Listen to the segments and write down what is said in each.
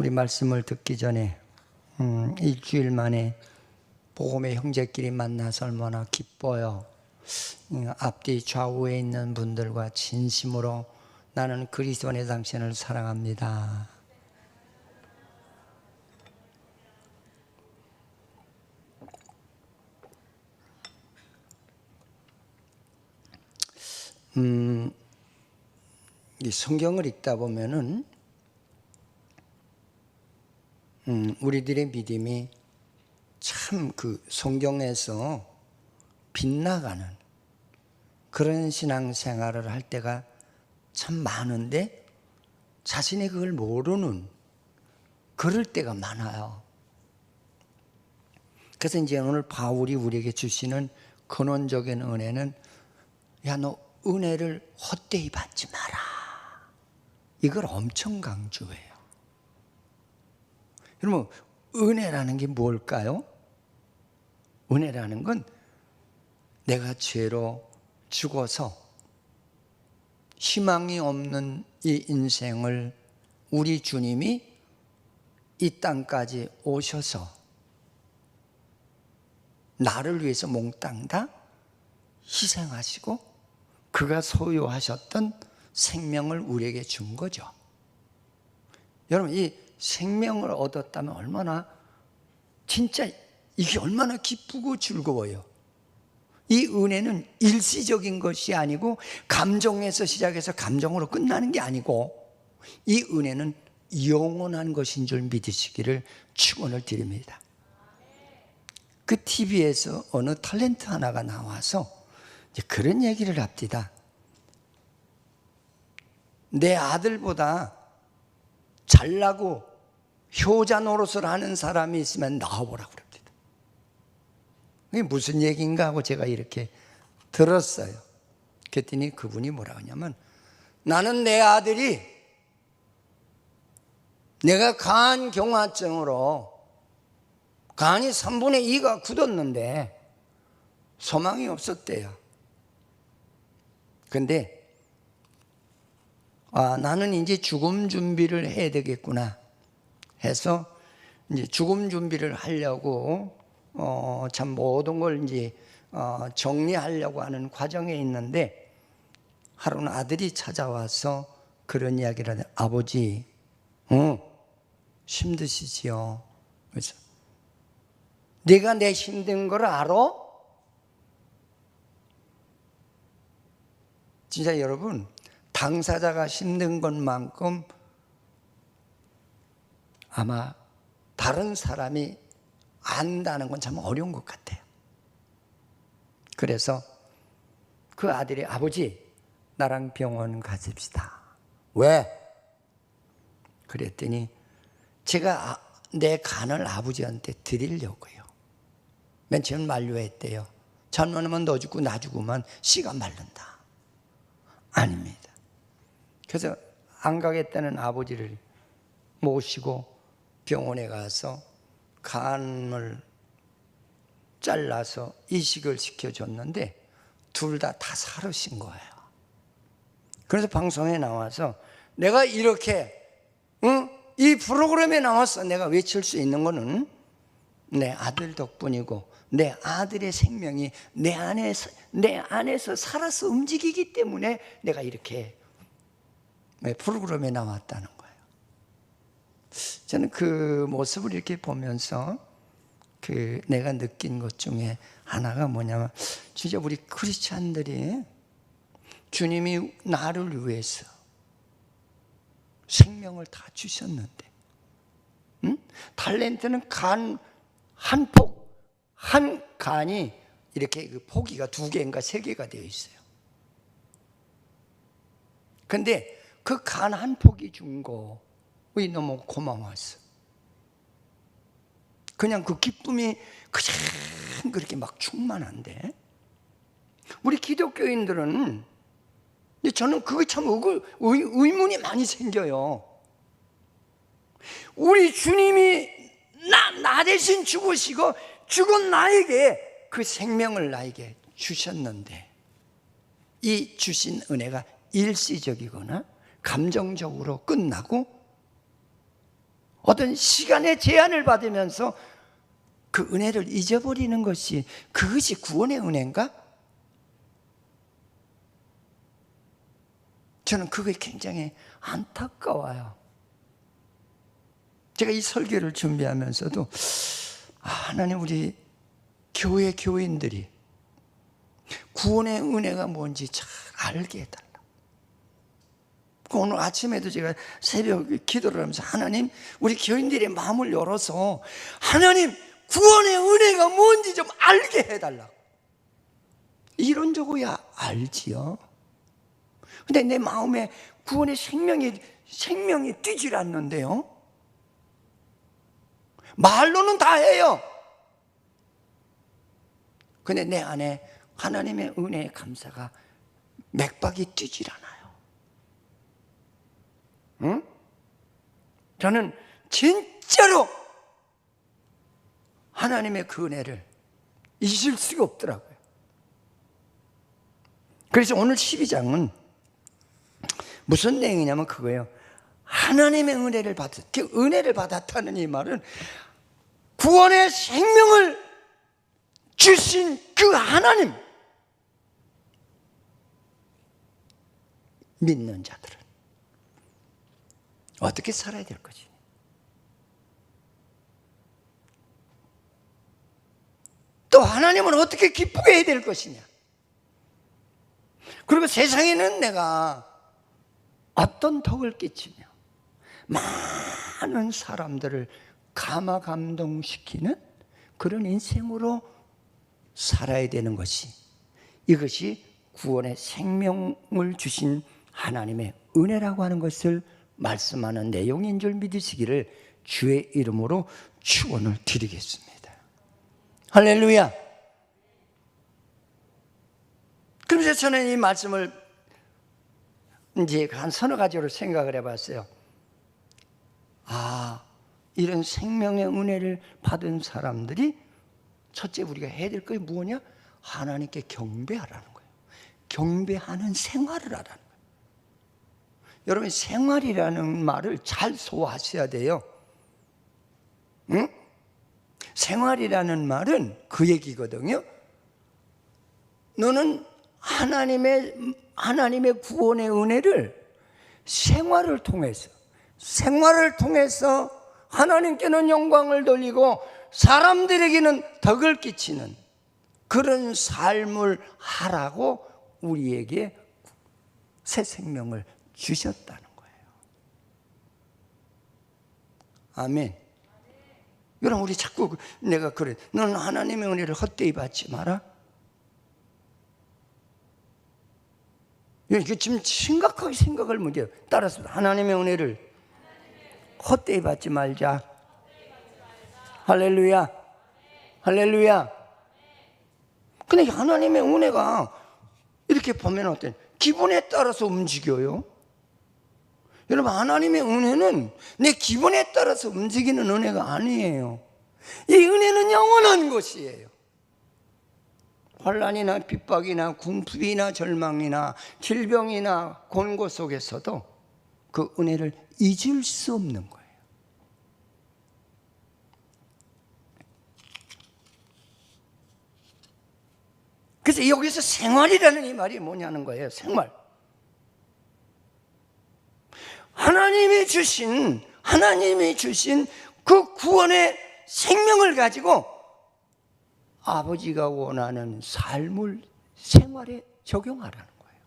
우리 말씀을 듣기 전에 일주일 만에 복음의 형제끼리 만나서 얼마나 기뻐요. 앞뒤 좌우에 있는 분들과 진심으로 나는 그리스도 안에 당신을 사랑합니다. 이 성경을 읽다 보면은 우리들의 믿음이 참 그 성경에서 빗나가는 그런 신앙생활을 할 때가 참 많은데 자신이 그걸 모르는 그럴 때가 많아요. 그래서 이제 오늘 바울이 우리에게 주시는 근원적인 은혜는 야, 너 은혜를 헛되이 받지 마라. 이걸 엄청 강조해요. 여러분, 은혜라는 게 뭘까요? 은혜라는 건 내가 죄로 죽어서 희망이 없는 이 인생을 우리 주님이 이 땅까지 오셔서 나를 위해서 몽땅 다 희생하시고 그가 소유하셨던 생명을 우리에게 준 거죠. 여러분, 이 생명을 얻었다면 얼마나 진짜 이게 얼마나 기쁘고 즐거워요. 이 은혜는 일시적인 것이 아니고 감정에서 시작해서 감정으로 끝나는 게 아니고 이 은혜는 영원한 것인 줄 믿으시기를 축원을 드립니다. 그 TV에서 어느 탤런트 하나가 나와서 이제 그런 얘기를 합니다. 내 아들보다 잘나고 효자 노릇을 하는 사람이 있으면 나와보라고 그럽니다. 그게 무슨 얘기인가 하고 제가 이렇게 들었어요. 그랬더니 그분이 뭐라 하냐면 나는 내 아들이 내가 간 경화증으로 간이 3분의 2가 굳었는데 소망이 없었대요. 근데 나는 이제 죽음 준비를 해야 되겠구나 해서 이제 죽음 준비를 하려고 참 모든 걸 이제 정리하려고 하는 과정에 있는데 하루는 아들이 찾아와서 그런 이야기를 하더니 아버지, 힘드시지요. 그래서 네가 내 힘든 걸 알아? 진짜 여러분, 당사자가 힘든 것만큼 아마 다른 사람이 안다는 건 참 어려운 것 같아요. 그래서 그 아들이 아버지, 나랑 병원 가십시다. 왜? 그랬더니 제가 내 간을 아버지한테 드리려고요. 맨 처음 만류했대요. 잘못하면 너 죽고 나 죽으면 씨가 마른다. 아닙니다. 그래서 안 가겠다는 아버지를 모시고 병원에 가서 간을 잘라서 이식을 시켜줬는데 둘 다 살으신 거예요. 그래서 방송에 나와서 내가 이렇게 이 프로그램에 나와서 내가 외칠 수 있는 거는 내 아들 덕분이고 내 아들의 생명이 내 안에서 살아서 움직이기 때문에 내가 이렇게 프로그램에 나왔다는 거예요. 저는 그 모습을 이렇게 보면서 내가 느낀 것 중에 하나가 뭐냐면 진짜 우리 크리스찬들이 주님이 나를 위해서 생명을 다 주셨는데 탤런트는 간 한 간이 이렇게 그 포기가 2개인가 3개가 되어 있어요. 근데 그 간 한 포기 준 거 너무 고마웠어. 그냥 그 기쁨이 그냥 그렇게 막 충만한데 우리 기독교인들은 저는 그게 참 의문이 많이 생겨요. 우리 주님이 나 대신 죽으시고 죽은 나에게 그 생명을 나에게 주셨는데 이 주신 은혜가 일시적이거나 감정적으로 끝나고 어떤 시간의 제한을 받으면서 그 은혜를 잊어버리는 것이, 그것이 구원의 은혜인가? 저는 그게 굉장히 안타까워요. 제가 이 설교를 준비하면서도 하나님, 우리 교회 교인들이 구원의 은혜가 뭔지 잘 알게 해달라. 오늘 아침에도 제가 새벽 기도를 하면서, 하나님, 우리 교인들의 마음을 열어서 하나님 구원의 은혜가 뭔지 좀 알게 해달라고. 이론적으로야 알지요. 근데 내 마음에 구원의 생명이 뛰질 않는데요. 말로는 다 해요. 근데 내 안에 하나님의 은혜의 감사가 맥박이 뛰질 않아요. 응? 저는 진짜로 하나님의 그 은혜를 잊을 수가 없더라고요. 그래서 오늘 12장은 무슨 내용이냐면 그거예요. 하나님의 은혜를 그 은혜를 받았다는 이 말은 구원의 생명을 주신 그 하나님, 믿는 자들은 어떻게 살아야 될 것이냐, 또 하나님은 어떻게 기쁘게 해야 될 것이냐, 그리고 세상에는 내가 어떤 덕을 끼치며 많은 사람들을 감화감동시키는 그런 인생으로 살아야 되는 것이, 이것이 구원의 생명을 주신 하나님의 은혜라고 하는 것을 말씀하는 내용인 줄 믿으시기를 주의 이름으로 축원을 드리겠습니다. 할렐루야. 그러면서 저는 이 말씀을 이제 한 서너 가지로 생각을 해봤어요. 이런 생명의 은혜를 받은 사람들이 첫째 우리가 해야 될 것이 무엇이냐? 하나님께 경배하라는 거예요. 경배하는 생활을 하라는 거예요. 여러분, 생활이라는 말을 잘 소화하셔야 돼요. 응? 생활이라는 말은 그 얘기거든요. 너는 하나님의 구원의 은혜를 생활을 통해서 하나님께는 영광을 돌리고 사람들에게는 덕을 끼치는 그런 삶을 하라고 우리에게 새 생명을 주셨다는 거예요. 아멘. 여러분, 우리 자꾸 내가 그래, 너는 하나님의 은혜를 헛되이 받지 마라. 이게 지금 심각하게 생각을 못해요. 따라서 하나님의 은혜를 헛되이 받지 말자. 할렐루야. 할렐루야. 근데 하나님의 은혜가 이렇게 보면 어때요? 기분에 따라서 움직여요. 여러분, 하나님의 은혜는 내 기분에 따라서 움직이는 은혜가 아니에요. 이 은혜는 영원한 것이에요. 환난이나 핍박이나 궁핍이나 절망이나 질병이나 곤고 속에서도 그 은혜를 잊을 수 없는 거예요. 그래서 여기서 생활이라는 이 말이 뭐냐는 거예요. 생활. 하나님이 주신 그 구원의 생명을 가지고 아버지가 원하는 삶을 생활에 적용하라는 거예요.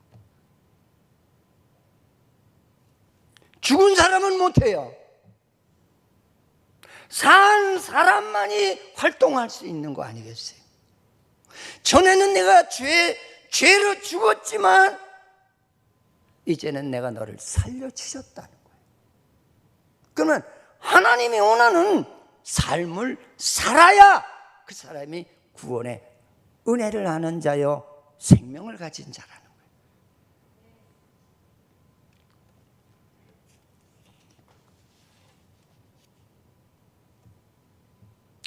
죽은 사람은 못해요. 산 사람만이 활동할 수 있는 거 아니겠어요? 전에는 내가 죄로 죽었지만 이제는 내가 너를 살려주셨다는 거예요. 그러면 하나님이 원하는 삶을 살아야 그 사람이 구원의 은혜를 아는 자여 생명을 가진 자라는 거예요.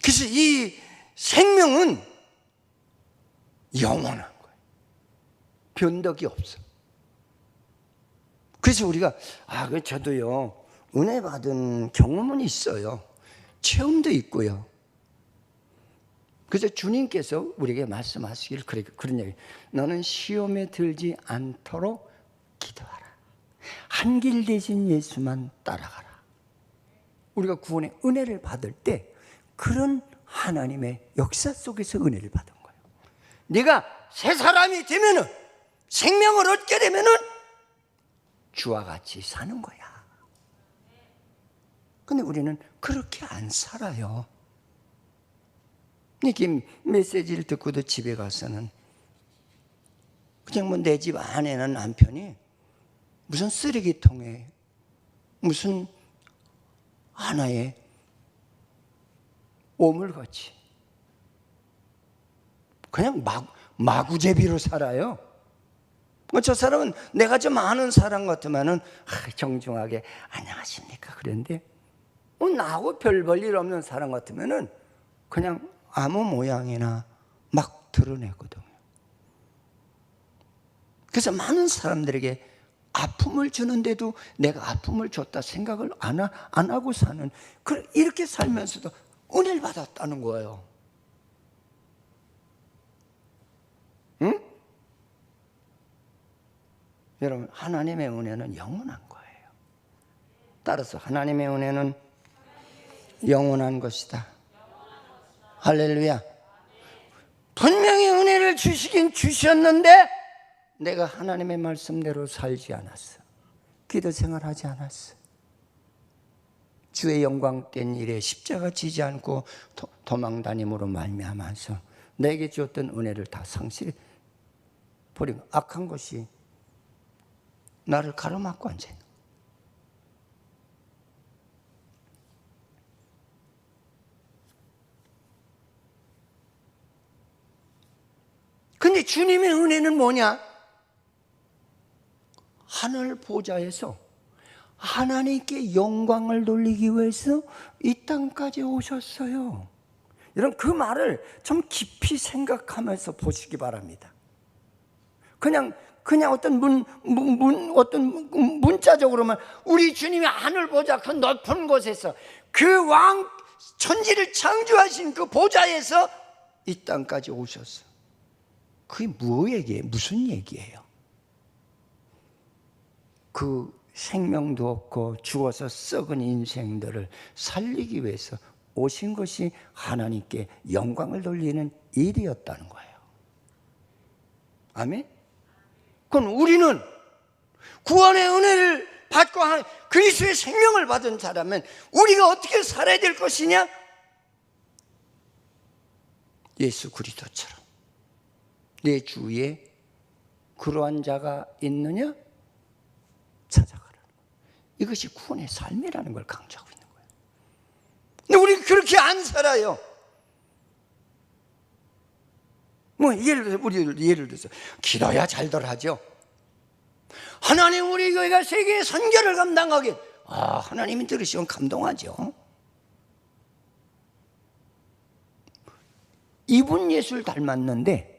그래서 이 생명은 영원한 거예요. 변덕이 없어. 그래서 우리가 저도요, 은혜 받은 경험은 있어요. 체험도 있고요. 그래서 주님께서 우리에게 말씀하시길 그런 얘기. 너는 시험에 들지 않도록 기도하라. 한 길 대신 예수만 따라가라. 우리가 구원의 은혜를 받을 때 그런 하나님의 역사 속에서 은혜를 받은 거예요. 네가 새 사람이 되면은, 생명을 얻게 되면은 주와 같이 사는 거야. 근데 우리는 그렇게 안 살아요. 이렇게 메시지를 듣고도 집에 가서는 그냥 뭐 내 집 안에는 남편이 무슨 쓰레기통에 무슨 하나의 오물같이 그냥 마구제비로 살아요. 저 사람은 내가 좀 아는 사람 같으면은 정중하게 안녕하십니까 그랬는데, 나하고 별 볼 일 없는 사람 같으면은 그냥 아무 모양이나 막 드러내거든요. 그래서 많은 사람들에게 아픔을 주는데도 내가 아픔을 줬다 생각을 안 하고 사는, 이렇게 살면서도 은혜를 받았다는 거예요. 응? 여러분, 하나님의 은혜는 영원한 거예요. 따라서 하나님의 은혜는 영원한 것이다. 할렐루야. 분명히 은혜를 주시긴 주셨는데 내가 하나님의 말씀대로 살지 않았어. 기도 생활하지 않았어. 주의 영광된 일에 십자가 지지 않고 도망다님으로 말미암아서 내게 주었던 은혜를 다 상실해버리고 악한 것이 나를 가로막고 앉아있는. 근데 주님의 은혜는 뭐냐? 하늘 보좌에서 하나님께 영광을 돌리기 위해서 이 땅까지 오셨어요. 여러분, 그 말을 좀 깊이 생각하면서 보시기 바랍니다. 그냥 어떤 문자적으로만 우리 주님이 하늘 보좌 그 높은 곳에서 그 왕 천지를 창조하신 그 보좌에서 이 땅까지 오셨어. 그게 무슨 얘기예요? 그 생명도 없고 죽어서 썩은 인생들을 살리기 위해서 오신 것이 하나님께 영광을 돌리는 일이었다는 거예요. 아멘? 그럼 우리는 구원의 은혜를 받고 그리스도의 생명을 받은 자라면 우리가 어떻게 살아야 될 것이냐? 예수 그리스도처럼 내 주위에 그러한 자가 있느냐? 찾아가라는 거예요. 이것이 구원의 삶이라는 걸 강조하고 있는 거예요. 근데 우리는 그렇게 안 살아요. 예를 들어서 기도야 잘들 하죠. 하나님, 우리 교회가 세계의 선교를 감당하게. 하나님이 들으시면 감동하죠. 이분 예수를 닮았는데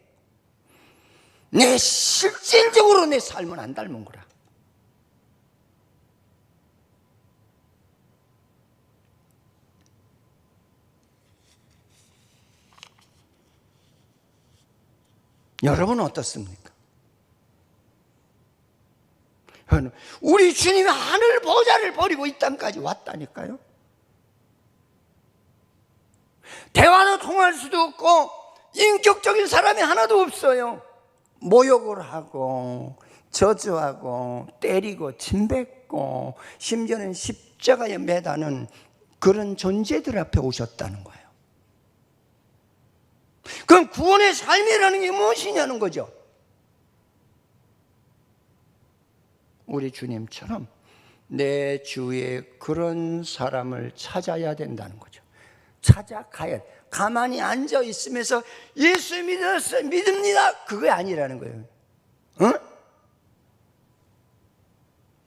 실질적으로 내 삶은 안 닮은 거라. 여러분은 어떻습니까? 우리 주님이 하늘 보좌를 버리고 이 땅까지 왔다니까요. 대화도 통할 수도 없고 인격적인 사람이 하나도 없어요. 모욕을 하고 저주하고 때리고 침뱉고 심지어는 십자가에 매다는 그런 존재들 앞에 오셨다는 거예요. 그럼 구원의 삶이라는 게 무엇이냐는 거죠. 우리 주님처럼 내 주위에 그런 사람을 찾아야 된다는 거죠. 찾아가야, 가만히 앉아 있으면서 예수 믿습니다 그게 아니라는 거예요. 응?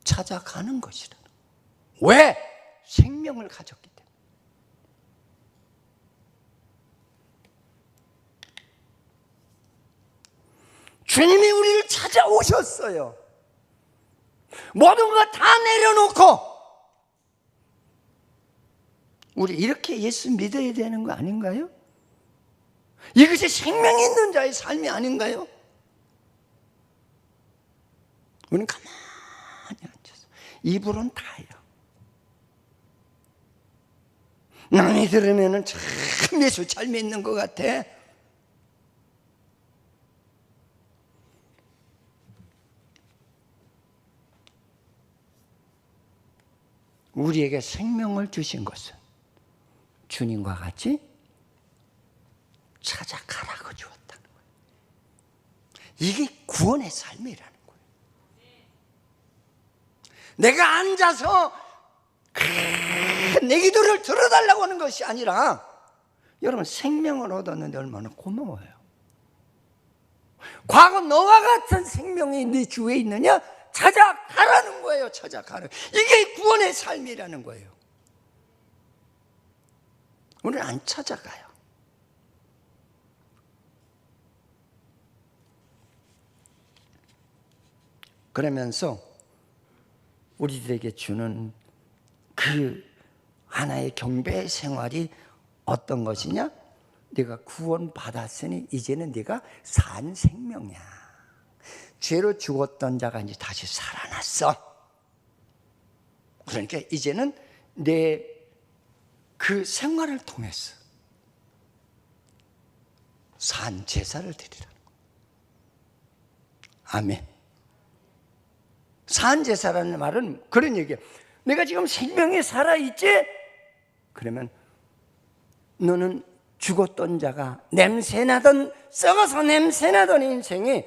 찾아가는 것이라는 거예요. 왜? 생명을 가졌기 때문에. 주님이 우리를 찾아오셨어요. 모든 거 다 내려놓고 우리 이렇게 예수 믿어야 되는 거 아닌가요? 이것이 생명이 있는 자의 삶이 아닌가요? 우리는 가만히 앉아서 입으로는 다요. 남이 들으면 참 예수 잘 믿는 것 같아. 우리에게 생명을 주신 것은 주님과 같이 찾아가라고 주었다는 거예요. 이게 구원의 삶이라는 거예요. 내가 앉아서 내 기도를 들어달라고 하는 것이 아니라, 여러분 생명을 얻었는데 얼마나 고마워요. 과거 너와 같은 생명이 네 주위에 있느냐? 찾아가라는 거예요. 찾아가라. 이게 구원의 삶이라는 거예요. 우리는 안 찾아가요. 그러면서 우리들에게 주는 그 하나의 경배 생활이 어떤 것이냐? 네가 구원 받았으니 이제는 네가 산 생명이야. 죄로 죽었던 자가 이제 다시 살아났어. 그러니까 이제는 내 그 생활을 통해서 산 제사를 드리라는 거예요. 아멘. 산 제사라는 말은 그런 얘기예요. 내가 지금 생명이 살아있지? 그러면 너는 죽었던 자가 냄새나던, 썩어서 냄새나던 인생이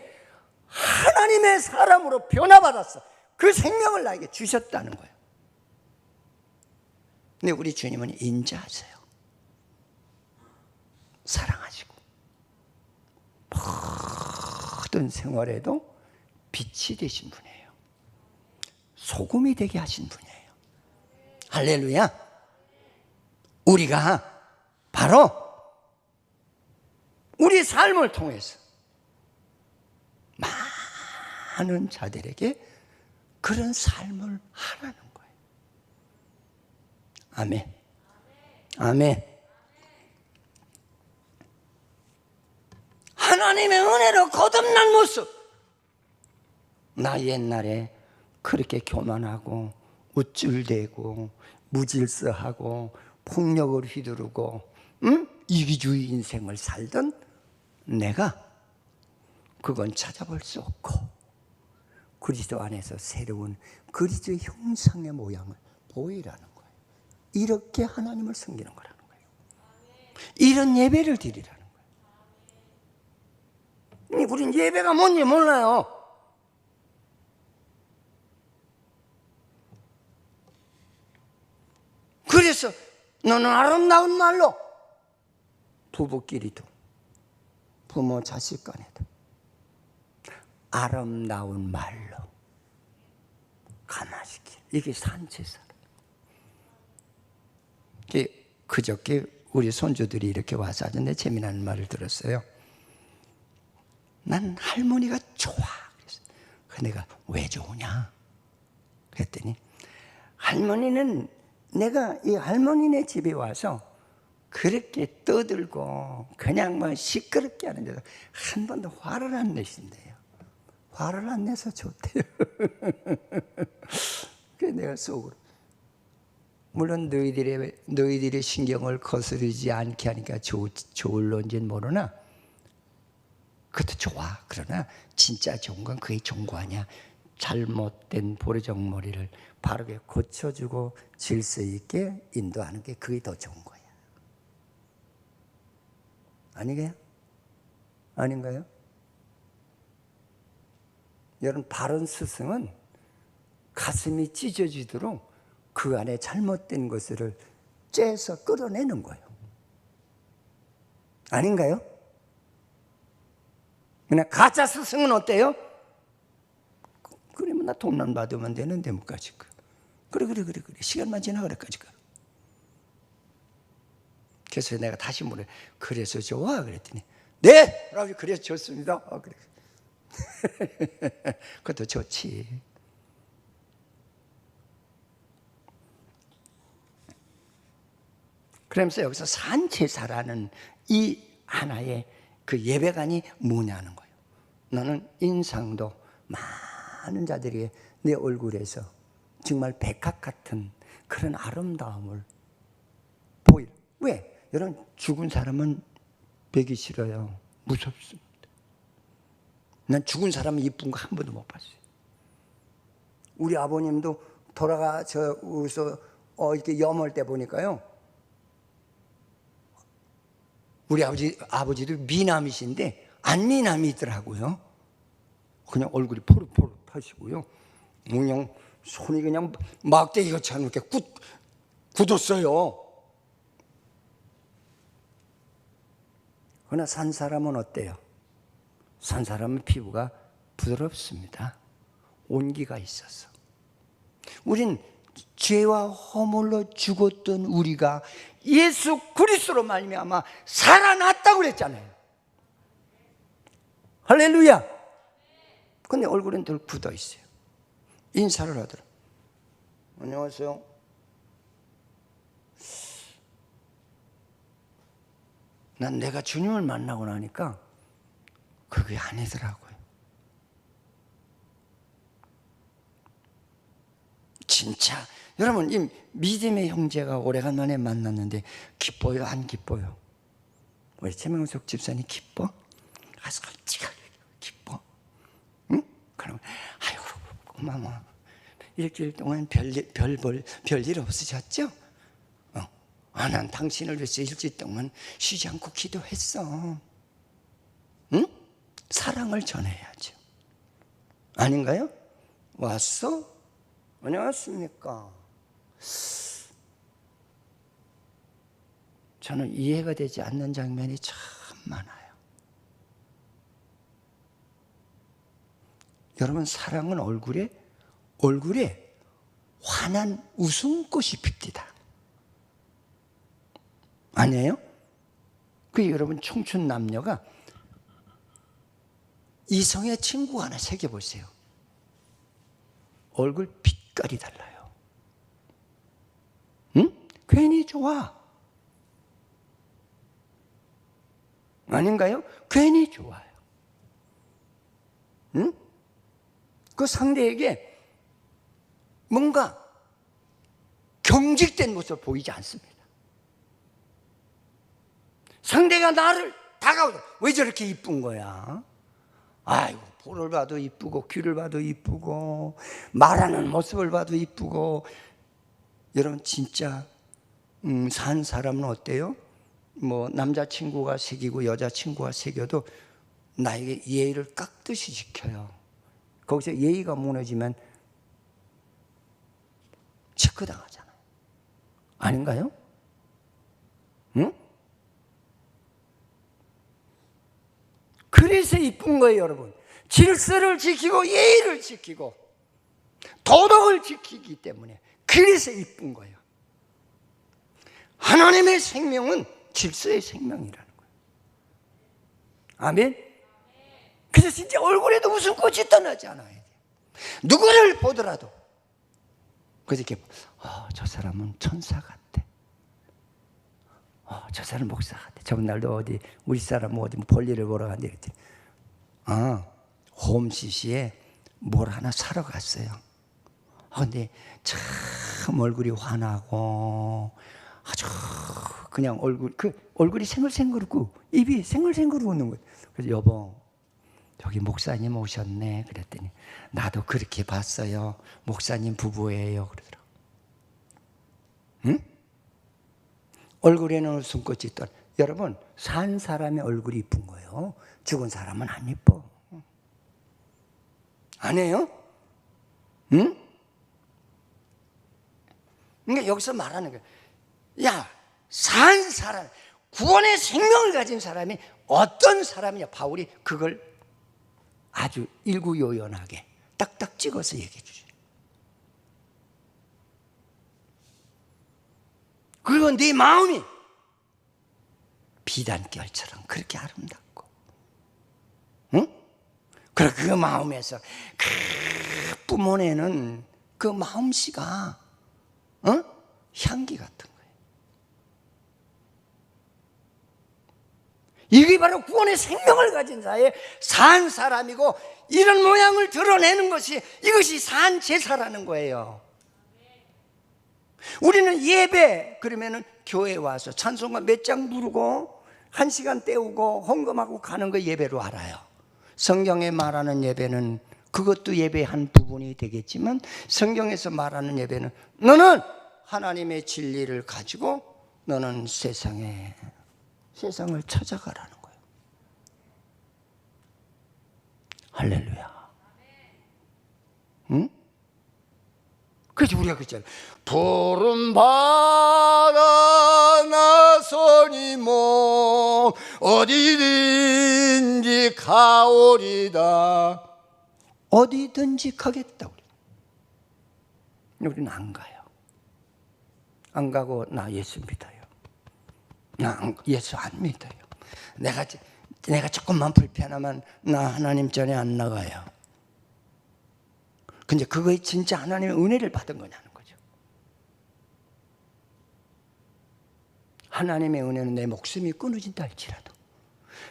하나님의 사람으로 변화받았어. 그 생명을 나에게 주셨다는 거예요. 근데 우리 주님은 인자하세요. 사랑하시고 모든 생활에도 빛이 되신 분이에요. 소금이 되게 하신 분이에요. 할렐루야. 우리가 바로 우리 삶을 통해서 많은 자들에게 그런 삶을 하라는 거예요. 아멘. 아멘. 하나님의 은혜로 거듭난 모습. 나 옛날에 그렇게 교만하고 우쭐대고 무질서하고 폭력을 휘두르고 이기주의 인생을 살던 내가, 그건 찾아볼 수 없고 그리스도 안에서 새로운 그리스도의 형상의 모양을 보이라는 거예요. 이렇게 하나님을 섬기는 거라는 거예요. 이런 예배를 드리라는 거예요. 우린 예배가 뭔지 몰라요. 그래서 너는 아름다운 말로, 부부끼리도 부모 자식 간에도 아름다운 말로 감화시키. 이게 산제사라. 그저께 우리 손주들이 이렇게 와서 아주 내 재미나는 말을 들었어요. 난 할머니가 좋아. 그래서 내가 왜 좋으냐 그랬더니, 할머니는 내가 이 할머니네 집에 와서 그렇게 떠들고 그냥 뭐 시끄럽게 하는데도 한 번도 화를 안 내신대요. 화를 안 내서 좋대요. 그래서 내가 속으로, 물론 너희들의 신경을 거스르지 않게 하니까 좋을런지는 모르나, 그것도 좋아. 그러나 진짜 좋은 건 그게 좋은 거 아니야. 잘못된 보리정머리를 바르게 고쳐주고 질서 있게 인도하는 게 그게 더 좋은 거야. 아니게요? 아닌가요? 여러분, 바른 스승은 가슴이 찢어지도록 그 안에 잘못된 것을 째서 끌어내는 거예요. 아닌가요? 그냥 가짜 스승은 어때요? 그러면 나 돈만 받으면 되는데 뭐까지. 그래 시간만 지나가래까지. 그래서 내가 다시 물어요. 그래서 좋아? 그랬더니 네! 라고. 그래서 좋습니다. 그래. 그것도 좋지. 그러면서 여기서 산제사라는 이 하나의 그 예배관이 뭐냐는 거예요. 너는 인상도 많은 자들에게 내 얼굴에서 정말 백합 같은 그런 아름다움을 보일. 왜? 여러분, 죽은 사람은 뵈기 싫어요. 무섭습니다. 난 죽은 사람은 이쁜 거 한 번도 못 봤어요. 우리 아버님도 돌아가서 이렇게 염을 때 보니까요, 우리 아버지도 미남이신데 안 미남이더라고요. 그냥 얼굴이 포릇포릇하시고요, 그냥 손이 그냥 막대기같이 이렇게 굳었어요. 그러나 산 사람은 어때요? 산 사람은 피부가 부드럽습니다. 온기가 있어서. 우린 죄와 허물로 죽었던 우리가 예수 그리스도로 말미암아 살아났다고 그랬잖아요. 할렐루야. 근데 얼굴은 늘 굳어 있어요. 인사를 하더라. 안녕하세요. 난 내가 주님을 만나고 나니까 그게 아니더라고요. 진짜 여러분, 이 믿음의 형제가 오래간만에 만났는데 기뻐요, 안 기뻐요? 우리 최명석 집사님 기뻐? 아, 솔직하게 기뻐? 응? 그럼 아이고 고마워. 일주일 동안 별일 없으셨죠? 난 당신을 위해서 일주일 동안 쉬지 않고 기도했어. 응? 사랑을 전해야죠. 아닌가요? 왔어? 안녕하십니까? 저는 이해가 되지 않는 장면이 참 많아요. 여러분, 사랑은 얼굴에 환한 웃음꽃이 핍니다. 아니에요? 그 여러분, 청춘 남녀가 이성의 친구 하나 새겨보세요. 얼굴 빛깔이 달라요. 응? 괜히 좋아. 아닌가요? 괜히 좋아요. 응? 그 상대에게 뭔가 경직된 모습을 보이지 않습니다. 상대가 나를 다가오죠. 왜 저렇게 이쁜 거야? 아이고, 볼을 봐도 이쁘고 귀를 봐도 이쁘고 말하는 모습을 봐도 이쁘고. 여러분, 진짜 산 사람은 어때요? 뭐 남자친구가 새기고 여자친구가 새겨도 나에게 예의를 깍듯이 지켜요. 거기서 예의가 무너지면 체크당하잖아요. 아닌가요? 응? 그래서 이쁜 거예요, 여러분. 질서를 지키고 예의를 지키고 도덕을 지키기 때문에 그래서 이쁜 거예요. 하나님의 생명은 질서의 생명이라는 거예요. 아멘. 그래서 진짜 얼굴에도 웃음꽃이 떠나지 않아야 돼요. 누구를 보더라도. 그래서 이렇게 저 사람은 천사 같아. 저 사람 목사 같아. 저번 날도 어디 우리 사람 어디 볼일을 보러 갔는데 그랬더니 홈시시에 뭘 하나 사러 갔어요. 근데 참 얼굴이 환하고 아주 그냥 얼굴이 생글생글하고 입이 생글생글 웃는 거예요. 그래서 여보, 저기 목사님 오셨네. 그랬더니 나도 그렇게 봤어요. 목사님 부부예요. 그러더라고. 응? 얼굴에는 웃음꽃이 있더라. 여러분, 산 사람의 얼굴이 이쁜 거예요. 죽은 사람은 안 이뻐. 아니에요? 응? 그러니까 여기서 말하는 거예요. 야, 산 사람, 구원의 생명을 가진 사람이 어떤 사람이냐. 바울이 그걸 아주 일구요연하게 딱딱 찍어서 얘기해 주죠. 그리고 네 마음이 비단결처럼 그렇게 아름답고, 응? 그리고 그 마음에서 뿜어내는 그 마음씨가 향기 같은 거예요. 이게 바로 구원의 생명을 가진 자의 산 사람이고, 이런 모양을 드러내는 것이, 이것이 산 제사라는 거예요. 우리는 예배 그러면은 교회 와서 찬송가 몇 장 부르고 1시간 때우고 헌금하고 가는 거 예배로 알아요. 성경에 말하는 예배는 그것도 예배의 한 부분이 되겠지만, 성경에서 말하는 예배는 너는 하나님의 진리를 가지고 너는 세상을 찾아가라는 거예요. 할렐루야. 응? 그래서 우리가 그랬잖아요. 푸른 바다 나서니 몸 어디든지 가오리다. 어디든지 가겠다. 우리는 안 가요. 안 가고 나 예수 믿어요. 나 예수 안 믿어요. 내가 조금만 불편하면 나 하나님 전에 안 나가요. 근데 그거에 진짜 하나님의 은혜를 받은 거냐는 거죠. 하나님의 은혜는 내 목숨이 끊어진다 할지라도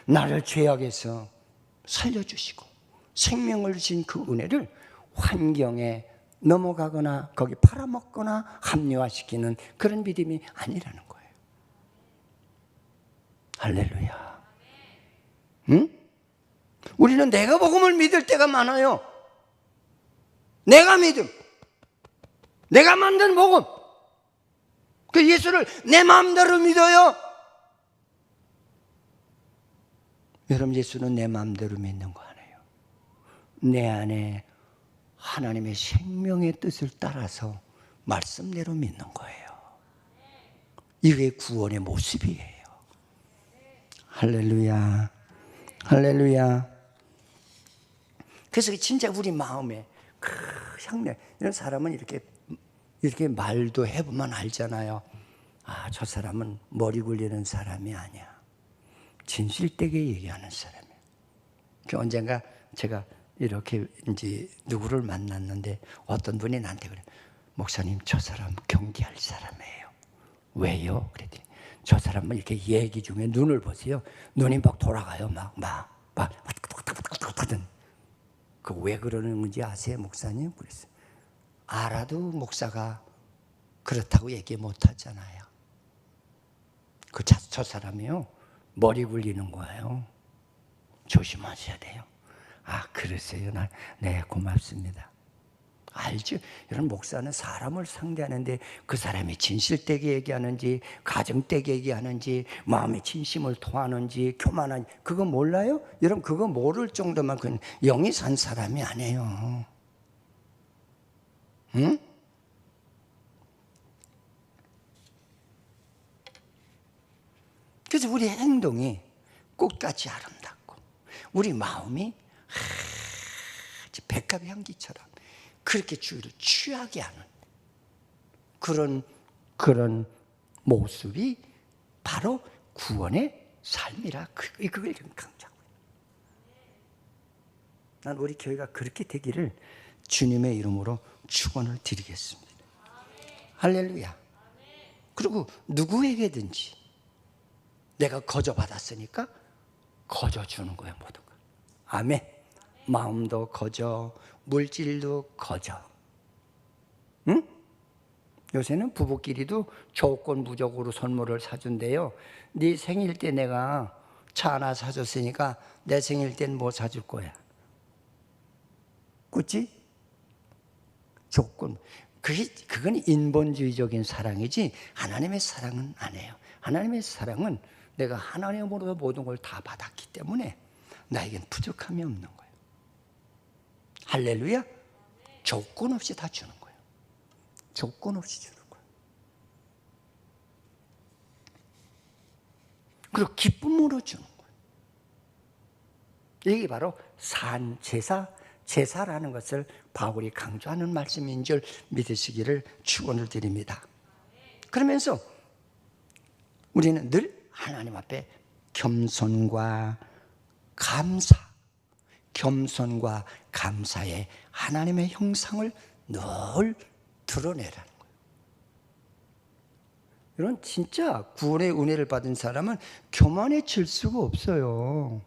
나를 죄악에서 살려주시고 생명을 주신 그 은혜를 환경에 넘어가거나 거기 팔아먹거나 합리화시키는 그런 믿음이 아니라는 거예요. 할렐루야. 응? 우리는 내가 복음을 믿을 때가 많아요. 내가 믿음, 내가 만든 복음, 그 예수를 내 마음대로 믿어요. 여러분, 예수는 내 마음대로 믿는 거 아니에요. 내 안에 하나님의 생명의 뜻을 따라서 말씀대로 믿는 거예요. 이게 구원의 모습이에요. 할렐루야, 할렐루야. 그래서 진짜 우리 마음에 향내, 이런 사람은 이렇게 말도 해보면 알잖아요. 아, 저 사람은 머리 굴리는 사람이 아니야. 진실되게 얘기하는 사람이에요. 언젠가 제가 이렇게 이제 누구를 만났는데 어떤 분이 나한테 그래. 목사님, 저 사람 경계할 사람이에요. 왜요? 그랬더니 저 사람은 이렇게 얘기 중에 눈을 보세요. 눈이 막 돌아가요. 막 그 왜 그러는 건지 아세요, 목사님? 그랬어요. 알아도 목사가 그렇다고 얘기 못 하잖아요. 저 사람이요, 머리 굴리는 거예요. 조심하셔야 돼요. 아, 그러세요? 네, 고맙습니다. 알죠? 이런 목사는 사람을 상대하는데 그 사람이 진실되게 얘기하는지, 가정되게 얘기하는지, 마음의 진심을 토하는지, 교만한지, 그거 몰라요? 여러분, 그거 모를 정도만 그건 영이 산 사람이 아니에요. 응? 그래서 우리 행동이 꽃같이 아름답고 우리 마음이 백합 향기처럼 그렇게 주의를 취하게 하는 그런 모습이 바로 구원의 삶이라, 그걸 강조하고 있는. 난 우리 교회가 그렇게 되기를 주님의 이름으로 축원을 드리겠습니다. 할렐루야. 그리고 누구에게든지 내가 거저 받았으니까 거저 주는 거야, 모든 거. 아멘. 마음도 거저, 물질도 거저. 응? 요새는 부부끼리도 조건 부족으로 선물을 사준대요. 네 생일 때 내가 차 하나 사줬으니까 내 생일 때는 뭐 사줄 거야? 그치? 조건. 그건 인본주의적인 사랑이지 하나님의 사랑은 아니에요. 하나님의 사랑은 내가 하나님으로부터 모든 걸 다 받았기 때문에 나에겐 부족함이 없는 거예요. 할렐루야. 조건 없이 다 주는 거예요. 조건 없이 주는 거예요. 그리고 기쁨으로 주는 거예요. 이게 바로 산 제사라는 것을 바울이 강조하는 말씀인 줄 믿으시기를 축원을 드립니다. 그러면서 우리는 늘 하나님 앞에 겸손과 감사의 하나님의 형상을 늘 드러내라는 거예요. 이런 진짜 구원의 은혜를 받은 사람은 교만해질 수가 없어요.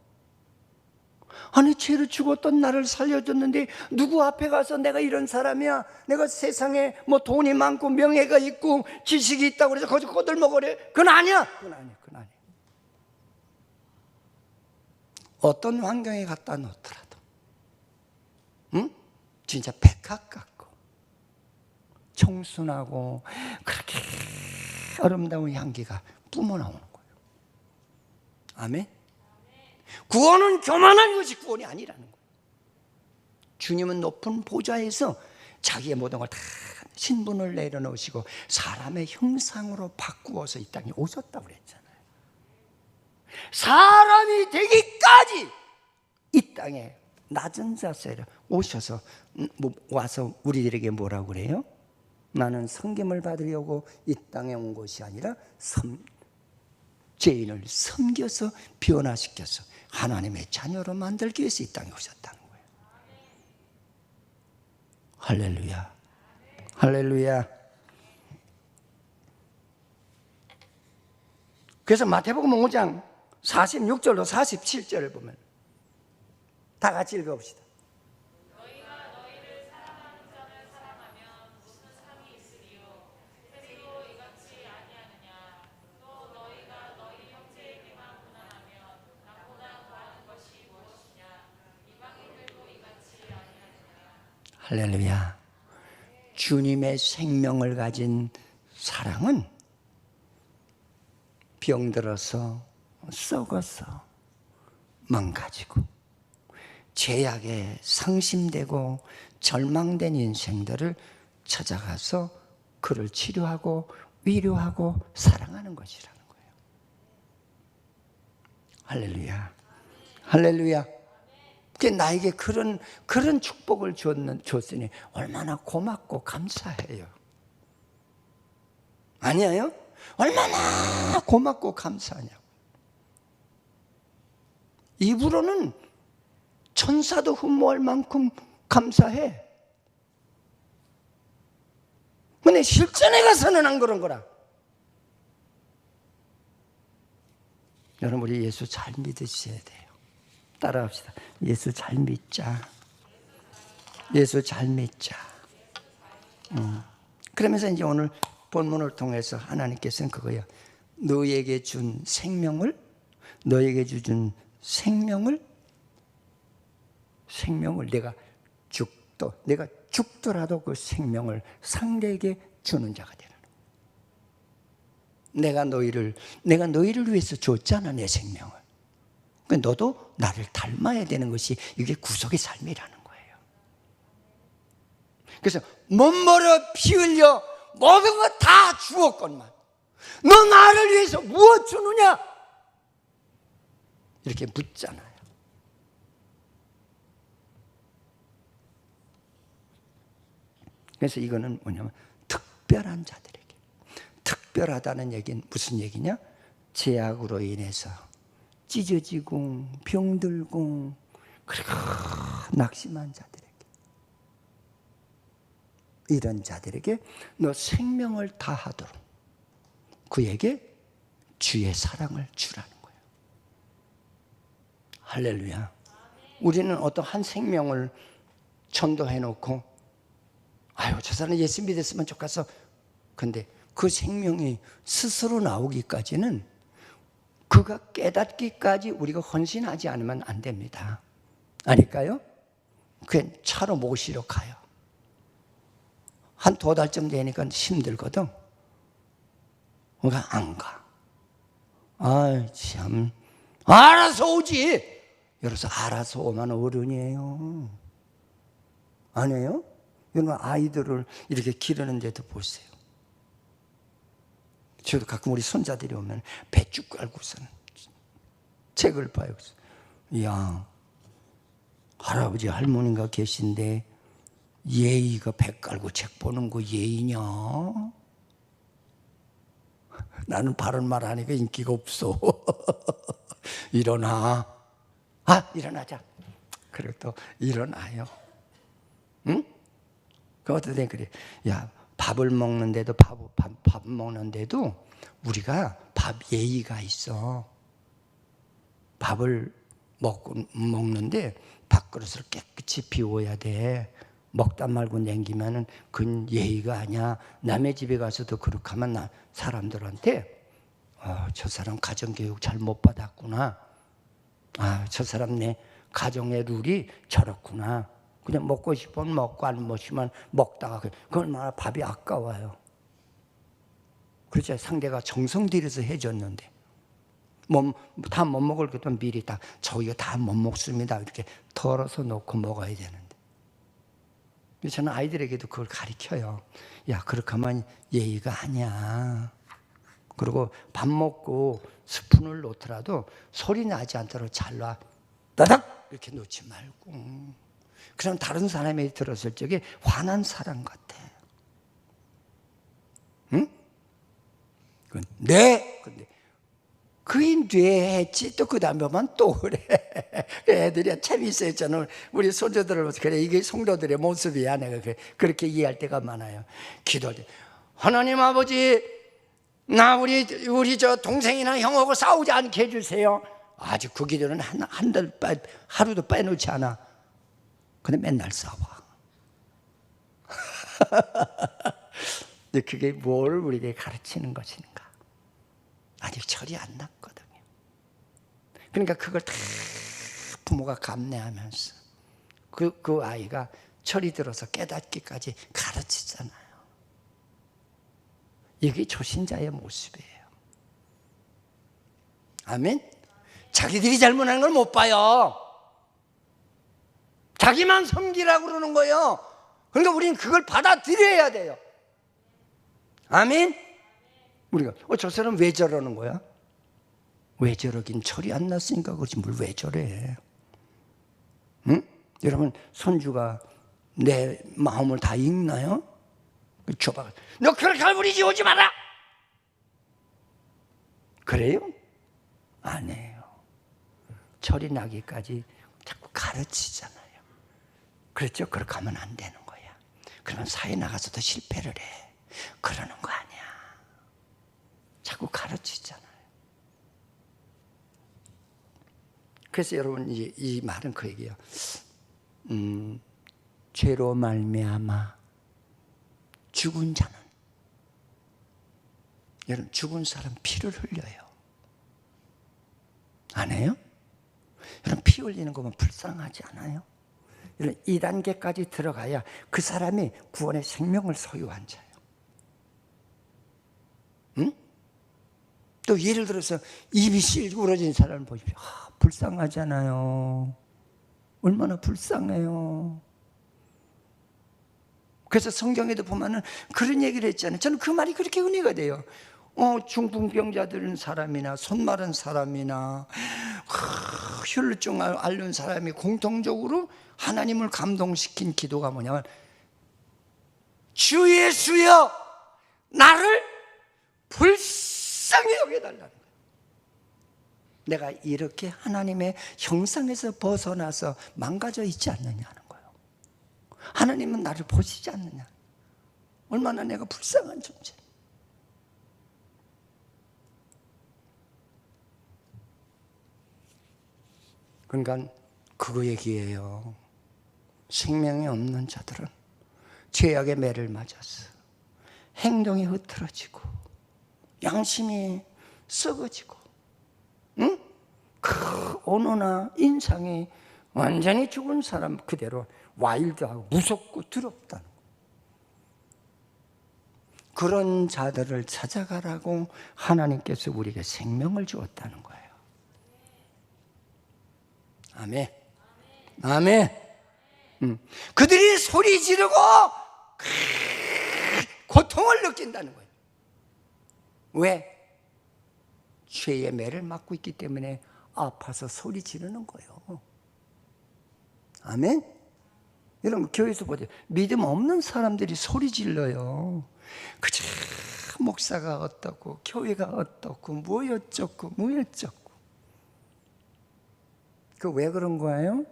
아니, 죄로 죽었던 나를 살려줬는데 누구 앞에 가서 내가 이런 사람이야, 내가 세상에 뭐 돈이 많고 명예가 있고 지식이 있다고 그래서 거기서 꼬들먹으래? 그건 아니야. 그건 아니야. 그건 아니야. 어떤 환경에 갖다 놓더라도 진짜 백합 같고 청순하고 그렇게 아름다운 향기가 뿜어나오는 거예요. 아멘. 구원은 교만한 것이 구원이 아니라는 거예요. 주님은 높은 보좌에서 자기의 모든 걸 다 신분을 내려놓으시고 사람의 형상으로 바꾸어서 이 땅에 오셨다고 그랬잖아요. 사람이 되기까지 이 땅에 낮은 자세로 오셔서 와서 우리들에게 뭐라고 그래요? 나는 섬김을 받으려고 이 땅에 온 것이 아니라 죄인을 섬겨서 변화시켜서 하나님의 자녀로 만들기 위해서 이 땅에 오셨다는 거예요. 할렐루야. 할렐루야. 그래서 마태복음 5장 46절로 47절을 보면 다 같이 읽어봅시다. 너희가 너희를 사랑하는 자를 사랑하면 무슨 상이 있으리요? 그리고 이같이 아니하느냐? 또 너희가 너희 형제에게만 고난하면 남보다 더하는 것이 무엇이냐? 이방인들도 이같이 아니하느냐? 할렐루야. 주님의 생명을 가진 사랑은 병들어서 썩어서 망가지고 죄악에 상심되고 절망된 인생들을 찾아가서 그를 치료하고 위로하고 사랑하는 것이라는 거예요. 할렐루야. 할렐루야. 나에게 그런 축복을 줬으니 얼마나 고맙고 감사해요. 아니에요? 얼마나 고맙고 감사하냐고. 입으로는 천사도 흠모할 만큼 감사해. 근데 실전에 가서는 안 그런 거라. 여러분, 우리 예수 잘 믿으셔야 돼요. 따라합시다. 예수 잘 믿자. 예수 잘 믿자. 그러면서 이제 오늘 본문을 통해서 하나님께서는 그거예요. 너에게 준 생명을, 너에게 준 생명을 내가 죽더라도 그 생명을 상대에게 주는 자가 되라는 거예요. 내가 너희를 위해서 줬잖아, 내 생명을. 그러니까 너도 나를 닮아야 되는 것이 이게 구속의 삶이라는 거예요. 그래서 몸머려 피 흘려 모든 거 다 주었건만 너 나를 위해서 무엇 주느냐? 이렇게 묻잖아요. 그래서 이거는 뭐냐면 특별한 자들에게, 특별하다는 얘기는 무슨 얘기냐? 죄악으로 인해서 찢어지고 병들고 그리고 낙심한 자들에게, 이런 자들에게 너 생명을 다하도록 그에게 주의 사랑을 주라는 거예요. 할렐루야. 우리는 어떤 한 생명을 전도해 놓고 아유, 저 사람 예수 믿었으면 좋겠어. 근데 그 생명이 스스로 나오기까지는, 그가 깨닫기까지 우리가 헌신하지 않으면 안 됩니다. 아닐까요? 그냥 차로 모시러 가요. 한 2달쯤 되니까 힘들거든. 그러니까 안 가. 아이, 참. 알아서 오지. 여기서 알아서 오면 어른이에요. 아니에요? 여러분, 아이들을 이렇게 기르는데도 보세요. 저도 가끔 우리 손자들이 오면 배쭉 깔고서는 책을 봐요. 이야, 할아버지 할머니가 계신데 예의가 배 깔고 책 보는 거 예의냐? 나는 바른 말 하니까 인기가 없어. 일어나. 일어나자. 그리고 또 일어나요. 응? 그 어떤 데 그래. 야, 밥을 먹는데도 밥 먹는데도 우리가 밥 예의가 있어. 밥을 먹는데 밥그릇을 깨끗이 비워야 돼. 먹다 말고 남기면은 그건 예의가 아니야. 남의 집에 가서도 그렇게 하면 사람들한테 저 사람 가정교육 잘 못 받았구나. 저 사람 내 가정의 룰이 저렇구나. 그냥 먹고 싶으면 먹고 안 먹으면 먹다가 그 얼마나 밥이 아까워요. 그렇죠. 상대가 정성 들여서 해줬는데 다 못 먹을 것도 미리 다 저희가 다 못 먹습니다. 이렇게 덜어서 놓고 먹어야 되는데. 저는 아이들에게도 그걸 가르쳐요. 야, 그렇게 하면 예의가 아니야. 그리고 밥 먹고 스푼을 놓더라도 소리 나지 않도록 잘 놔. 따닥! 이렇게 놓지 말고. 그럼 다른 사람이 들었을 적에 화난 사람 같아. 응? 네! 근데 그인 뒤에 했지 또 그 다음에 보면 또 그래. 애들이 재미있어요. 저는 우리 손주들을 보면서 그래, 이게 성도들의 모습이야. 내가 그렇게 이해할 때가 많아요. 기도할 때 하나님 아버지, 나 우리 저 동생이나 형하고 싸우지 않게 해주세요. 아직 그 기도는 하루도 빼놓지 않아. 근데 맨날 싸워. 근데 그게 뭘 우리에게 가르치는 것인가? 아직 철이 안 났거든요. 그러니까 그걸 다 부모가 감내하면서 그 아이가 철이 들어서 깨닫기까지 가르치잖아요. 이게 초신자의 모습이에요. 아멘? 자기들이 잘못한 걸 못 봐요. 자기만 섬기라고 그러는 거예요. 그러니까 우리는 그걸 받아들여야 돼요. 아멘? 우리가 저 사람 왜 저러는 거야? 왜 저러긴 철이 안 났으니까 그렇지 뭘 왜 저래? 응? 여러분, 손주가 내 마음을 다 읽나요? 줘봐. 너 그렇게 우리 집 오지 마라. 그래요? 안 해요. 철이 나기까지 자꾸 가르치잖아요. 그렇죠? 그렇게 하면 안 되는 거야. 그러면 사회 나가서도 실패를 해. 그러는 거 아니야. 자꾸 가르치잖아요. 그래서 여러분, 이 말은 그 얘기예요. 죄로 말미암아 죽은 자는, 여러분, 죽은 사람 피를 흘려요. 안 해요? 여러분, 피 흘리는 거면 불쌍하지 않아요? 여러분, 2단계까지 들어가야 그 사람이 구원의 생명을 소유한 자예요. 응? 또 예를 들어서 입이 찔구러진 사람을 보십시오. 불쌍하잖아요. 얼마나 불쌍해요. 그래서 성경에도 보면은 그런 얘기를 했잖아요. 저는 그 말이 그렇게 은혜가 돼요. 중풍병자들은 사람이나 손 마른 사람이나 혈루증 앓는 사람이 공통적으로 하나님을 감동시킨 기도가 뭐냐면, 주 예수여 나를 불쌍히 여겨달라는 거예요. 내가 이렇게 하나님의 형상에서 벗어나서 망가져 있지 않느냐는 거예요. 하나님은 나를 보시지 않느냐. 얼마나 내가 불쌍한 존재. 그러니까 그거 얘기예요. 생명이 없는 자들은 죄악의 매를 맞아서 행동이 흐트러지고 양심이 썩어지고, 응? 그 언어나 인상이 완전히 죽은 사람 그대로 와일드하고 무섭고 두렵다는 거예요. 그런 자들을 찾아가라고 하나님께서 우리에게 생명을 주었다는 거예요. 아멘. 아멘. 그들이 소리 지르고 고통을 느낀다는 거예요. 왜? 죄의 매를 맞고 있기 때문에 아파서 소리 지르는 거예요. 아멘. 여러분, 교회에서 보세요. 믿음 없는 사람들이 소리 질러요. 그저 목사가 어떻고 교회가 어떻고 뭐였었고 뭐였었고. 그 왜 그런 거예요?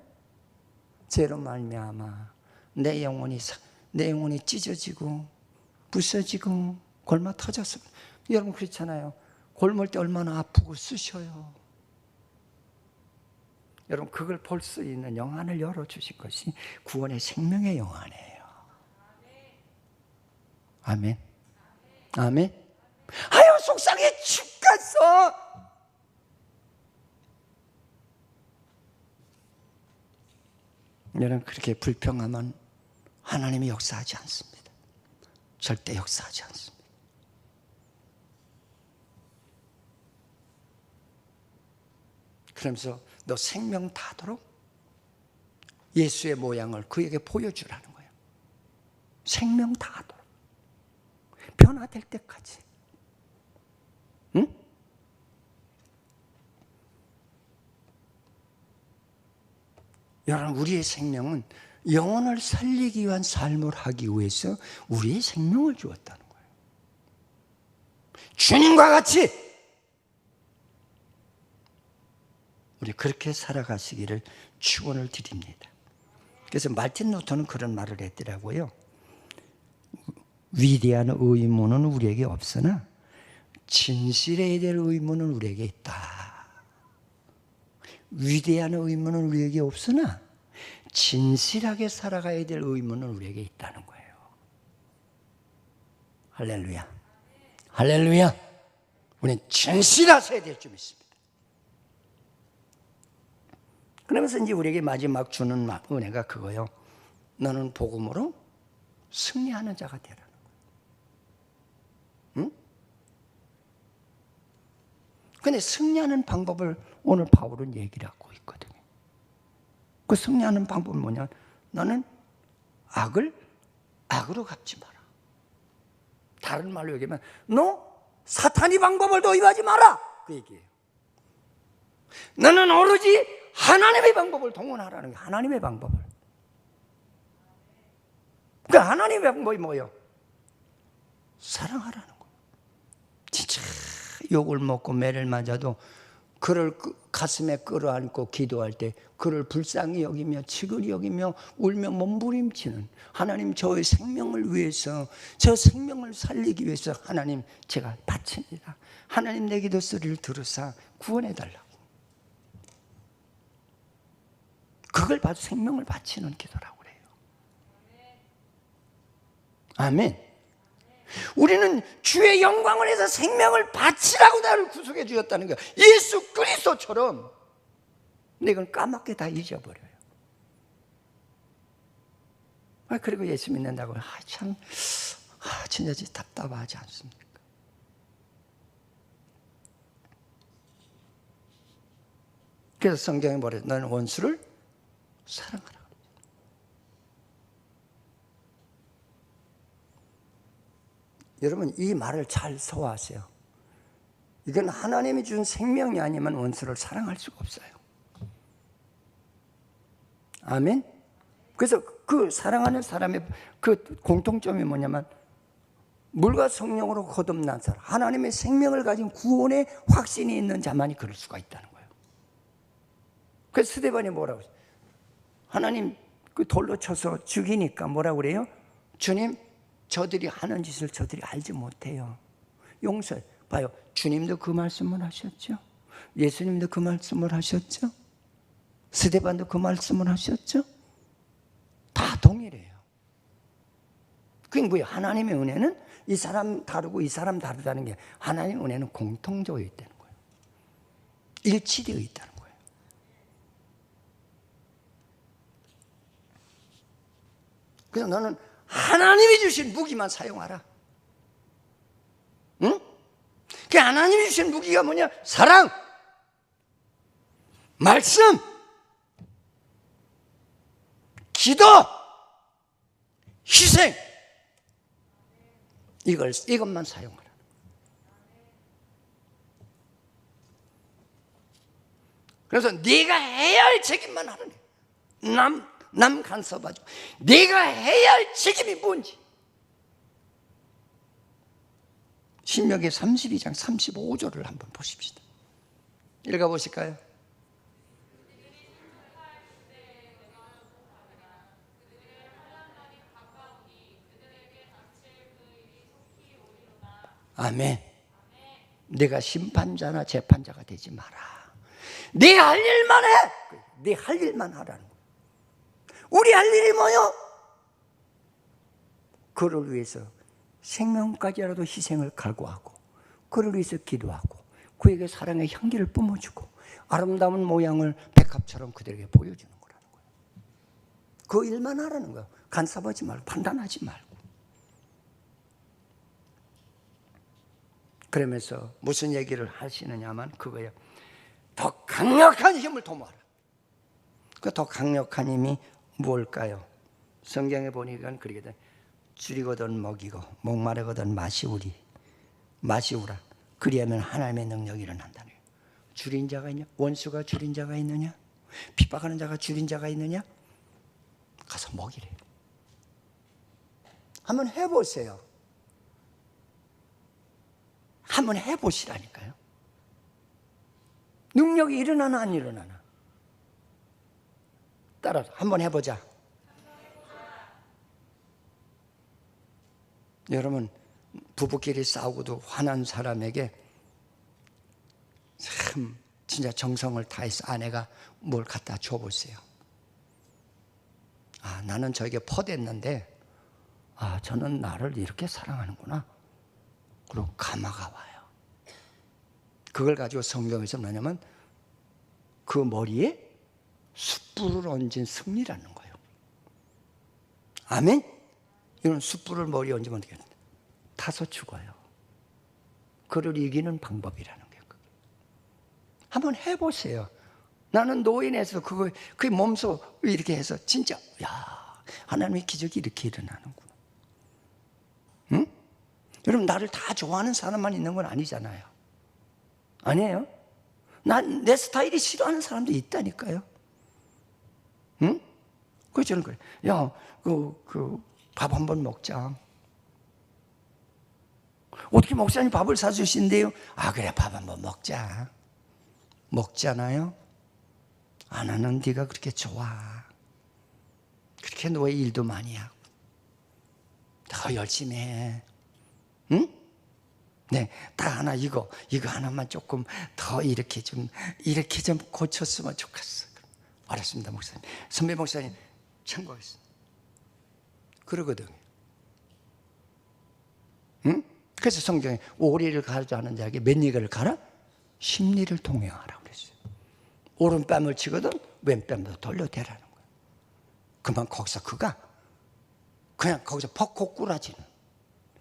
죄로 말미암아 내 영혼이 찢어지고 부서지고 골마 터졌어. 여러분 그렇잖아요. 골물 때 얼마나 아프고 쑤셔요. 여러분 그걸 볼 수 있는 영안을 열어주신 것이 구원의 생명의 영안이에요. 아멘. 아멘. 아유 속상해 죽겠어. 여러분 그렇게 불평하면 하나님이 역사하지 않습니다. 절대 역사하지 않습니다. 그러면서 너 생명 다도록 예수의 모양을 그에게 보여주라는 거예요. 생명 다도록 변화될 때까지. 응? 여러분 우리의 생명은 영혼을 살리기 위한 삶을 하기 위해서 우리의 생명을 주었다는 거예요. 주님과 같이 우리 그렇게 살아가시기를 축원을 드립니다. 그래서 마틴 루터는 그런 말을 했더라고요. 위대한 의무는 우리에게 없으나 진실해야 될 의무는 우리에게 있다. 위대한 의무는 우리에게 없으나 진실하게 살아가야 될 의무는 우리에게 있다는 거예요. 할렐루야. 할렐루야. 우리는 진실하셔야 될 줄 믿습니다. 그러면서 이제 우리에게 마지막 주는 은혜가 그거예요. 너는 복음으로 승리하는 자가 되라는 거예요. 응? 근데 승리하는 방법을 오늘 바울은 얘기를 하고 있거든요. 그 승리하는 방법은 뭐냐? 너는 악을 악으로 갚지 마라. 다른 말로 얘기하면 너 사탄의 방법을 도입하지 마라. 그 얘기예요. 너는 오로지 하나님의 방법을 동원하라는 거예요. 하나님의 방법을. 그 하나님의 방법이 뭐예요? 사랑하라는 거예요. 진짜 욕을 먹고 매를 맞아도 그를 가슴에 끌어안고 기도할 때 그를 불쌍히 여기며 치근히 여기며 울며 몸부림치는 하나님, 저의 생명을 위해서, 저 생명을 살리기 위해서 하나님 제가 바칩니다. 하나님 내 기도 소리를 들으사 구원해달라고. 그걸 봐도 생명을 바치는 기도라고 그래요. 아멘. 우리는 주의 영광을 해서 생명을 바치라고 나를 구속해 주셨다는 거예요. 예수 그리스도처럼. 근데 이건 까맣게 다 잊어버려요. 그리고 예수 믿는다고 참 진짜 답답하지 않습니까? 그래서 성경에 뭐래요? 너는 원수를 사랑하라. 여러분 이 말을 잘 소화하세요. 이건 하나님이 준 생명이 아니면 원수를 사랑할 수가 없어요. 아멘. 그래서 그 사랑하는 사람의 그 공통점이 뭐냐면 물과 성령으로 거듭난 사람, 하나님의 생명을 가진 구원의 확신이 있는 자만이 그럴 수가 있다는 거예요. 그래서 스데반이 뭐라고 했어요? 하나님 그 돌로 쳐서 죽이니까 뭐라고 그래요? 주님, 저들이 하는 짓을 저들이 알지 못해요. 용서해. 봐요. 주님도 그 말씀을 하셨죠. 예수님도 그 말씀을 하셨죠. 스데반도 그 말씀을 하셨죠. 다 동일해요. 그게 뭐예요? 하나님의 은혜는 이 사람 다르고 이 사람 다르다는 게 하나님의 은혜는 공통적으로 있다는 거예요. 일치되어 있다는 거예요. 그래서 너는 하나님이 주신 무기만 사용하라. 응? 그 하나님이 주신 무기가 뭐냐? 사랑, 말씀, 기도, 희생. 이것만 사용하라. 그래서 네가 해야 할 책임만 하라네. 남 간섭하죠. 네가 해야 할 책임이 뭔지. 신명기 32장 35절을 한번 보십시다. 읽어보실까요? 아멘. 내가 심판자나 재판자가 되지 마라. 네 할 일만 해. 네 할 일만 하라는 거야. 우리 할 일이 뭐요? 그를 위해서 생명까지라도 희생을 각오하고, 그를 위해서 기도하고, 그에게 사랑의 향기를 뿜어주고, 아름다운 모양을 백합처럼 그들에게 보여주는 거라는 거예요. 그 일만 하라는 거예요. 간섭하지 말고, 판단하지 말고. 그러면서 무슨 얘기를 하시느냐면 그거예요. 더 강력한 힘을 도모하라. 그 더 강력한 힘이 뭘까요? 성경에 보니까 그렇게 돼. 줄이거든 먹이고 목마르거든 마시우라. 그리하면 하나님의 능력이 일어난다는 거예요. 줄인 자가 있냐? 원수가 줄인 자가 있느냐? 핍박하는 자가 줄인 자가 있느냐? 가서 먹이래요. 한번 해보세요. 한번 해보시라니까요. 능력이 일어나나 안 일어나나? 따라서 한번 해보자. 여러분, 부부끼리 싸우고도 화난 사람에게 참 진짜 정성을 다해서 아내가 뭘 갖다 줘보세요. 아, 나는 저에게 퍼댔는데 아, 저는 나를 이렇게 사랑하는구나. 그리고 감화가 와요. 그걸 가지고 성경에서 뭐냐면 그 머리에 숯불을 얹은 승리라는 거예요. 아멘? 이런 숯불을 머리에 얹으면 어떻게 하는데? 타서 죽어요. 그를 이기는 방법이라는 거예요. 한번 해보세요. 나는 노인에서 그 몸소 이렇게 해서 진짜 야, 하나님의 기적이 이렇게 일어나는구나. 응? 여러분, 나를 다 좋아하는 사람만 있는 건 아니잖아요. 아니에요? 내 스타일이 싫어하는 사람도 있다니까요. 응? 그래서 저는 그래. 야, 밥 한번 먹자. 어떻게 목사님 밥을 사주신대요? 아, 그래, 밥 한번 먹자. 먹잖아요. 안 하는 네가 그렇게 좋아. 그렇게 너의 일도 많이 하고 더 열심히 해. 응? 네, 다 하나 이거 하나만 조금 더 이렇게 좀 고쳤으면 좋겠어. 알았습니다, 목사님. 선배 목사님 참고하겠습니다. 그러거든요. 응? 그래서 성경에 오리를 가르자 하는 자에게 몇 리를 가라? 10리를 동행하라 그랬어요. 오른뺨을 치거든 왼뺨도 돌려대라는 거예요. 그만 거기서 그냥 거기서 퍽퍽 꾸라지는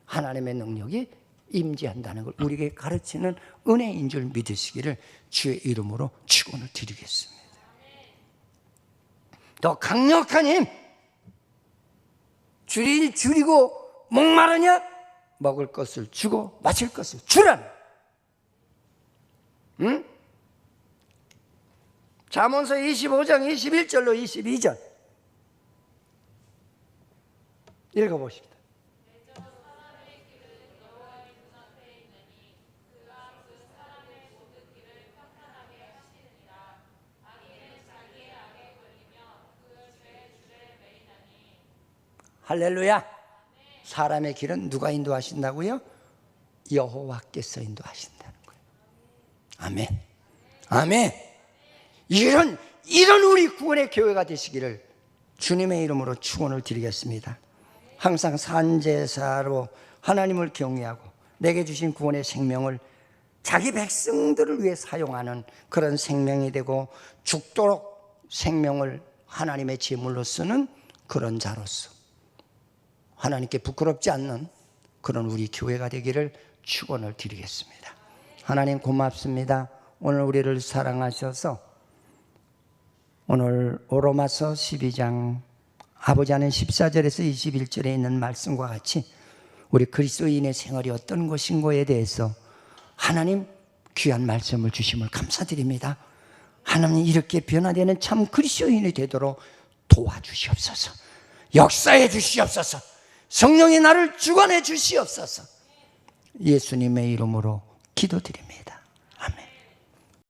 하나님의 능력이 임재한다는 걸 우리에게 가르치는 은혜인 줄 믿으시기를 주의 이름으로 축원을 드리겠습니다. 더 강력한 힘, 줄이고 목마르냐? 먹을 것을 주고 마실 것을 주라는. 응? 잠언서 25장 21절로 22절 읽어보십니다. 할렐루야. 사람의 길은 누가 인도하신다고요? 여호와께서 인도하신다는 거예요. 아멘. 아멘. 이런 우리 구원의 교회가 되시기를 주님의 이름으로 축원을 드리겠습니다. 항상 산제사로 하나님을 경외하고 내게 주신 구원의 생명을 자기 백성들을 위해 사용하는 그런 생명이 되고 죽도록 생명을 하나님의 제물로 쓰는 그런 자로서 하나님께 부끄럽지 않는 그런 우리 교회가 되기를 축원을 드리겠습니다. 하나님 고맙습니다. 오늘 우리를 사랑하셔서 오늘 로마서 12장 아버지 하는 14절에서 21절에 있는 말씀과 같이 우리 그리스도인의 생활이 어떤 것인가에 대해서 하나님 귀한 말씀을 주심을 감사드립니다. 하나님 이렇게 변화되는 참 그리스도인이 되도록 도와주시옵소서. 역사해 주시옵소서. 성령이 나를 주관해 주시옵소서. 예수님의 이름으로 기도드립니다.